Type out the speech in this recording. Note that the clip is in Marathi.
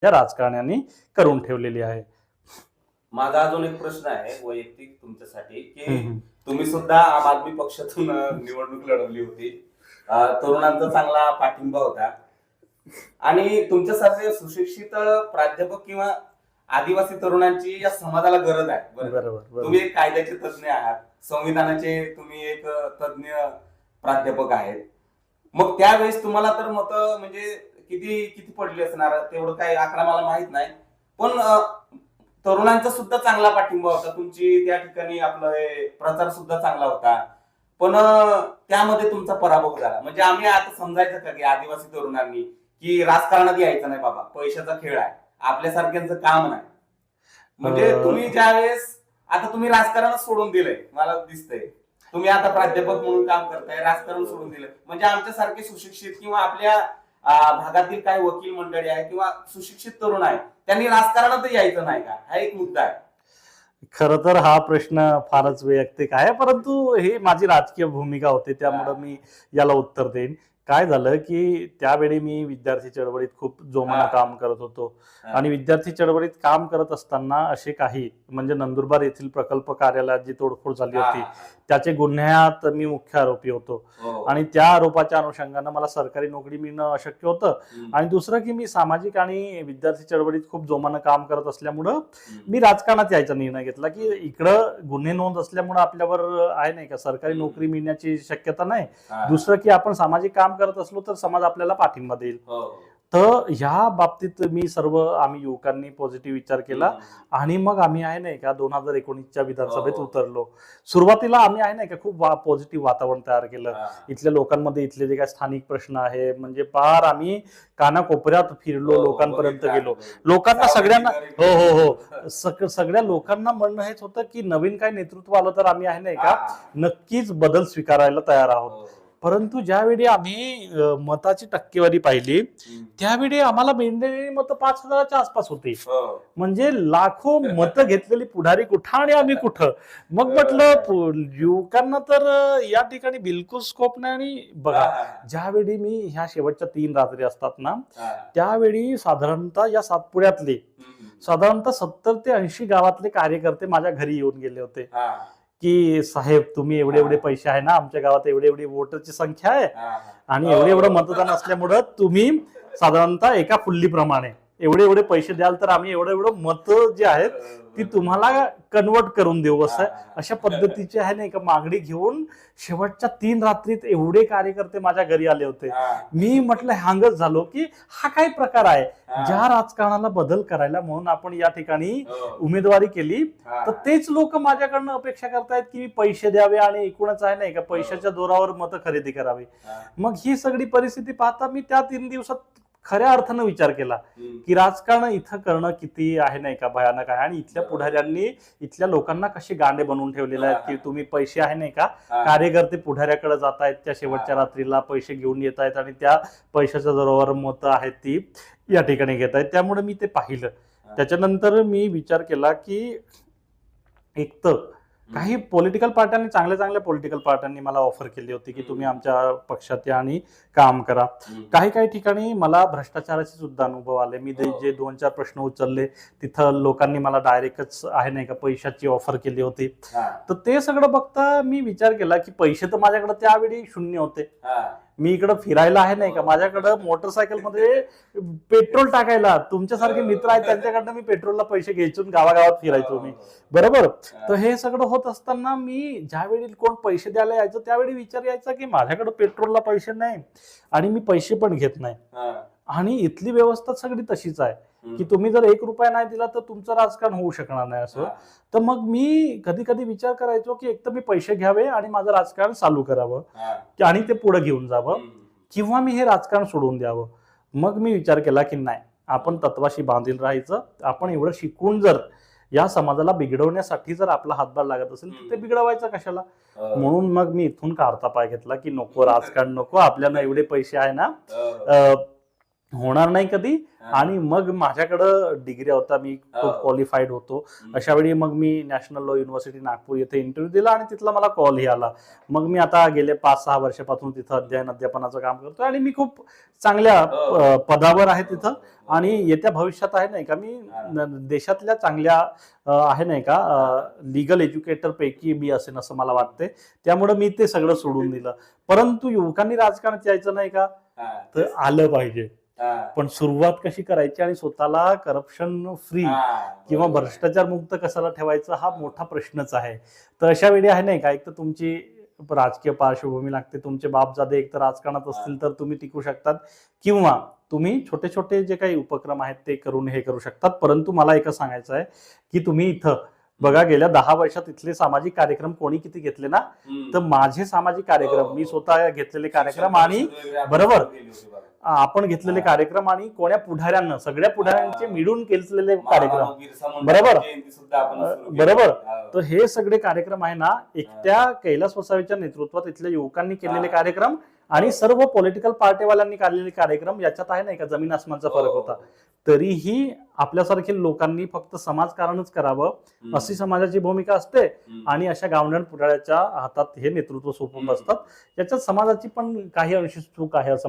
या राजकारण्यांनी करून ठेवलेली आहे. माझा अजून एक प्रश्न आहे वैयक्तिक तुमच्यासाठी, की हम्म. तुम्ही सुद्धा आम आदमी पक्षातून निवडणूक लढवली होती. तरुणांचा चांगला पाठिंबा होता आणि तुमच्यासारखे सुशिक्षित प्राध्यापक किंवा आदिवासी तरुणांची या समाजाला गरज आहे. बरोबर. तुम्ही एक कायद्याचे तज्ञ आहात, संविधानाचे तुम्ही एक तज्ञ प्राध्यापक आहेत. मग त्यावेळेस तुम्हाला तर मत म्हणजे किती किती पडली असणार तेवढं काही आकडा मला माहित नाही, पण तरुणांचा सुद्धा चांगला पाठिंबा होता. तुमची त्या ठिकाणी आपलं हे प्रचार सुद्धा चांगला होता, पण त्यामध्ये तुमचा पराभव झाला. म्हणजे आम्ही आता समजायचं का की आदिवासी तरुणांनी की राजकारणात यायचं नाही बाबा, पैशाचा खेळ आहे, आपल्यासारख्यांचं काम नाही. म्हणजे तुम्ही ज्यावेळेस आता तुम्ही राजकारणच सोडून दिलंय, मला दिसतंय तुम्ही आता प्राध्यापक म्हणून काम करताय, राजकारण सोडून दिलंय. म्हणजे आमच्यासारखे सुशिक्षित किंवा आपल्या भागातील काही वकील मंडळी आहे किंवा सुशिक्षित तरुण आहे, त्यांनी राजकारणात यायचं नाही का, हा एक मुद्दा आहे. खर तर हा प्रश्न फारच वैयक्तिक आहे, परंतु हे माझी राजकीय भूमिका होती, त्यामुळे मी याला उत्तर देईन. काय झालं की त्यावेळी मी विद्यार्थी चळवळीत खूप जोमानं काम करत होतो आणि विद्यार्थी चळवळीत काम करत असताना असे काही म्हणजे नंदुरबार येथील प्रकल्प कार्यालयात जी तोडफोड झाली होती त्याचे गुन्ह्यात मी मुख्य आरोपी होतो आणि त्या आरोपाच्या अनुषंगानं मला सरकारी नोकरी मिळणं अशक्य होतं आणि दुसरं की मी सामाजिक आणि विद्यार्थी चळवळीत खूप जोमानं काम करत असल्यामुळं मी राजकारणात यायचा निर्णय घेतला की इकडं गुन्हे नोंद असल्यामुळं आपल्यावर आहे नाही का सरकारी नोकरी मिळण्याची शक्यता नाही, दुसरं की आपण सामाजिक काम करत असलो तर समाज आपल्याला पाठिंबा देईल. तर ह्या बाबतीत मी सर्व आम्ही युवकांनी पॉझिटिव्ह विचार केला आणि मग आम्ही आहे नाही का 2019च्या विधानसभेत उतरलो. सुरुवातीला आम्ही आहे नाही का खूप पॉझिटिव्ह वातावरण तयार केलं. इथल्या लोकांमध्ये इथले जे काही स्थानिक प्रश्न आहे म्हणजे फार आम्ही कानाकोपऱ्यात फिरलो, लोकांपर्यंत गेलो, लोकांना सगळ्यांना सगळ्या लोकांना म्हणणं हेच होतं की नवीन काय नेतृत्व आलं तर आम्ही आहे नाही का नक्कीच बदल स्वीकारायला तयार आहोत. परंतु ज्यावेळी आम्ही मताची टक्केवारी पाहिली त्यावेळी आम्हाला मिळणारी मतं 5,000च्या आसपास होती. म्हणजे लाखो मतं घेतलेली पुढारी कुठं आणि आम्ही कुठं. मग म्हटलं युवकांना तर या ठिकाणी बिलकुल स्कोप नाही. आणि बघा ज्यावेळी मी ह्या शेवटच्या 3 रात्री असतात ना त्यावेळी साधारणतः या सातपुड्यातले साधारणतः 70 ते 80 गावातले कार्यकर्ते माझ्या घरी येऊन गेले होते की साहेब तुम्ही एवढे एवढे पैसे आहे ना, आमच्या गावात एवढे एवढी वोटरची संख्या आहे आणि एवढे एवढं मतदान असल्यामुळं तुम्ही साधारणतः एका फुल्लीप्रमाणे एवढे एवढे पैसे द्याल तर आम्ही एवढं एवढं मत जे आहेत ती तुम्हाला कन्वर्ट करून देऊ असं अशा पद्धतीची आहे ना एक मागणी घेऊन शेवटच्या 3 रात्रीत एवढे कार्यकर्ते माझ्या घरी आले होते. मी म्हटलं हांगच झालो की हा काय प्रकार आहे. ज्या राजकारणाला बदल करायला म्हणून आपण या ठिकाणी उमेदवारी केली तर तेच लोक माझ्याकडनं अपेक्षा करतायत की पैसे द्यावे आणि एकूणच आहे नाही का पैशाच्या जोरावर मतं खरेदी करावी. मग ही सगळी परिस्थिती पाहता मी त्या 3 दिवसात खऱ्या अर्थानं विचार केला की राजकारण इथं करणं किती आहे नाही का भयानक आहे आणि इथल्या पुढाऱ्यांनी इथल्या लोकांना कसे गांडे बनवून ठेवलेले आहेत की तुम्ही पैसे आहे नाही का कार्यकर्ते पुढाऱ्याकडे जात आहेत त्या शेवटच्या रात्रीला पैसे घेऊन येत आहेत आणि त्या पैशाच्या जोरावर मतं आहेत ती या ठिकाणी घेत आहेत. त्यामुळे मी ते पाहिलं. त्याच्यानंतर मी विचार केला की एक तर काही पॉलिटिकल पार्ट्यांनी चांगल्या चांगल्या पॉलिटिकल पार्ट्यांनी मला ऑफर केली होती की तुम्ही आमच्या पक्षात या आणि काम करा. काही ठिकाणी मला भ्रष्टाचाराचे सुद्धा अनुभव आले. मी जे 2-4 प्रश्न उचलले तिथं लोकांनी मला डायरेक्टच आहे नाही का पैशाची ऑफर केली होती. तर ते सगळं बघता मी विचार केला की पैसे तर माझ्याकडे त्यावेळी शून्य होते. मी इकडं फिरायला आहे नाही का माझ्याकडं मोटरसायकल मध्ये पेट्रोल टाकायला तुमच्यासारखे मित्र आहेत त्यांच्याकडनं मी पेट्रोलला पैसे घ्यायचो गावागावात फिरायचो मी बरोबर. तर हे सगळं होत असताना मी ज्यावेळी कोण पैसे द्यायला यायचं त्यावेळी विचार यायचा की माझ्याकडे पेट्रोलला पैसे नाही आणि मी पैसे पण घेत नाही आणि इथली व्यवस्था सगळी तशीच आहे की तुम्ही जर 1 रुपया नाही दिला तर तुमचं राजकारण होऊ शकणार नाही असं. तर मग मी कधी कधी विचार करायचो की एक तर मी पैसे घ्यावे आणि माझं राजकारण चालू करावं आणि ते पुढे घेऊन जावं किंवा मी हे राजकारण सोडून द्यावं. मग मी विचार केला की नाही आपण तत्वाशी बांधील राहायचं. आपण एवढं शिकून जर या समाजाला बिघडवण्यासाठी जर आपला हातभार लागत असेल तर ते बिघडवायचं कशाला. म्हणून मग मी इथून काढता पाय घेतला की नको राजकारण नको, आपल्याला एवढे पैसे आहे ना होणार नाही कधी. हा. आणि मग माझ्याकडं डिग्री होता, मी खूप हो. क्वालिफाईड होतो. हम्म. अशा वेळी मग मी नॅशनल लॉ युनिव्हर्सिटी नागपूर येथे इंटरव्ह्यू दिला आणि तिथला मला कॉलही आला. मग मी आता गेले 5-6 वर्षापासून तिथं अध्यापनाचं काम करतोय आणि मी खूप चांगल्या हो. पदावर आहे तिथं. हो. आणि येत्या भविष्यात आहे नाही का मी हा. देशातल्या चांगल्या आहे नाही का लिगल एज्युकेटर पैकी मी असेन असं मला वाटते. त्यामुळे मी ते सगळं सोडून दिलं. परंतु युवकांनी राजकारणात यायचं नाही का, हा. तर आलं पाहिजे. हा. पण सुरुवात कशी करायची आणि स्वतःला करप्शन फ्री हा. किंवा बरोबर. भ्रष्टाचार मुक्त कशाला ठेवायचं हा मोठा प्रश्नच आहे. तर अशा वेळी आहे नाही का, एक तर तुमची राजकीय पार्श्वभूमी लागते, तुमचे बापजादे एक तर राजकारणात असतील तर तुम्ही टिकू शकतात, किंवा तुम्ही छोटे छोटे जे काही उपक्रम आहेत ते करून हे करू शकतात. परंतु मला एकच सांगायचं आहे की तुम्ही इथं बघा गेल्या 10 वर्षात इथले सामाजिक कार्यक्रम कोणी किती घेतले ना, हम्म. तर माझे सामाजिक कार्यक्रम हो. मी स्वतः घेतलेले कार्यक्रम आणि बरोबर. आपण घेतलेले हा. कार्यक्रम आणि कोण्या पुढाऱ्यांना सगळ्या पुढाऱ्यांचे हा. मिळून केलेले महात्मा कार्यक्रम, बिरसा मुंडा बरोबर. जयंती सुद्धा आपण सुरू केली. बरोबर. हा. तर हे सगळे कार्यक्रम आहे ना, एकट्या कैलास वसावेच्या नेतृत्वात इथल्या युवकांनी केलेले हा. कार्यक्रम आणि सर्व पॉलिटिकल पार्टीवाल्यांनी काढलेले कार्यक्रम, याच्यात आहे नाही का जमीन आसमानचा फरक होता. तरीही आपल्यासारखे लोकांनी फक्त समाजकारणच करावं हम्म. अशी समाजाची भूमिका असते हम्म. आणि अशा गावंढळ पुढाऱ्याच्या हातात हे नेतृत्व सोपून बसतात. याच्यात समाजाची पण काही अंशी चूक आहे असं